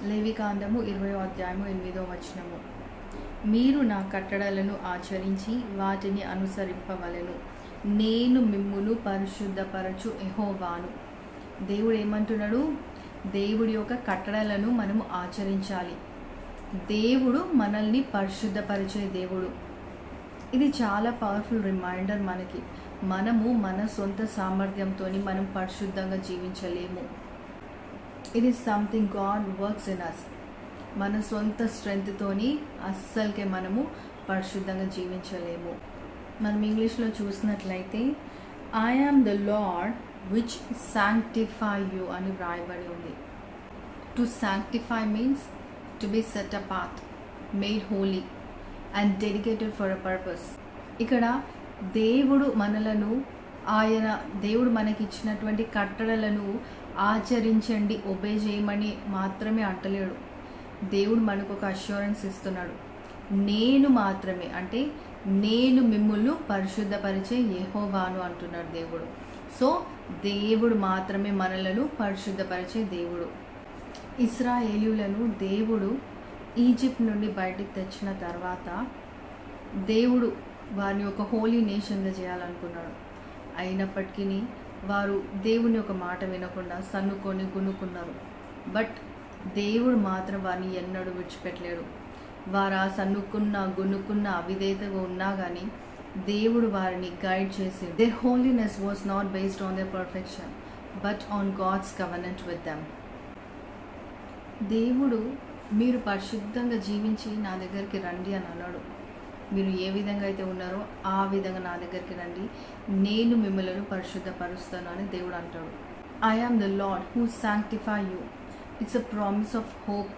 లేవికాండము 20వ అధ్యాయము 8వ వచనము. మీరు నా కట్టడలను ఆచరించి వాటిని అనుసరింపవలెను, నేను మిమ్మును పరిశుద్ధపరచు యెహోవాను. దేవుడు ఏమంటున్నాడు? దేవుడి యొక్క కట్టడలను మనము ఆచరించాలి. దేవుడు మనల్ని పరిశుద్ధపరిచే దేవుడు. ఇది చాలా పవర్ఫుల్ రిమైండర్ మనకి. మనము మన సొంత సామర్థ్యంతో మనం పరిశుద్ధంగా జీవించలేము. It is something God works in us. మన సొంత స్ట్రెంగ్త్తోని అస్సలకే మనము పరిశుద్ధంగా జీవించలేము. మనం ఇంగ్లీష్లో చూసినట్లయితే I am the lord which sanctify you అని వ్రాయబడి ఉంది. To sanctify means to be set apart, made Holi and dedicated for a purpose. ఇక్కడ దేవుడు దేవుడు మనకిచ్చినటువంటి కట్టడలను ఆచరించండి, ఒబే చేయమని మాత్రమే అంటలేడు. దేవుడు మనకు ఒక అష్యూరెన్స్ ఇస్తున్నాడు. నేను మాత్రమే, అంటే నేను మిమ్ములను పరిశుద్ధపరిచే యెహోవాను అంటున్నాడు దేవుడు. సో దేవుడు మాత్రమే మనలను పరిశుద్ధపరిచే దేవుడు. ఇశ్రాయేలీయులను దేవుడు ఈజిప్ట్ నుండి బయటికి తెచ్చిన తర్వాత దేవుడు వారిని ఒక హోలీ నేషన్గా చేయాలనుకున్నాడు. అయినప్పటికీ వారు దేవుని ఒక మాట వినకుండా సన్నుకొని గునుకున్నారు. బట్ దేవుడు మాత్రం వారిని ఎన్నడూ విడిచిపెట్టలేడు. వారు ఆ సన్నుకున్న గునుకున్న అవిధేయతగా ఉన్నా కానీ దేవుడు వారిని గైడ్ చేసి, their holiness was not based on their perfection but on God's covenant with them. దేవుడు మీరు పరిశుద్ధంగా జీవించి నా దగ్గరికి రండి అని అన్నాడు. మీరు ఏ విధంగా అయితే ఉన్నారో ఆ విధంగా నా దగ్గరికి రండి, నేను మిమ్మల్ని పరిశుద్ధపరుస్తాను అని దేవుడు అంటాడు. I am the lord who sanctify you. It's a promise of hope.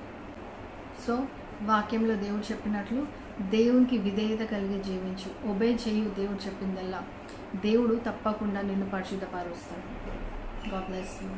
So వాక్యంలో దేవుడు చెప్పినట్లు దేవునికి విధేయత కలిగి జీవించు, ఒబే చేయు. దేవుడు చెప్పిందల్లా దేవుడు తప్పకుండా నిన్ను పరిశుద్ధపరుస్తాడు. God bless you.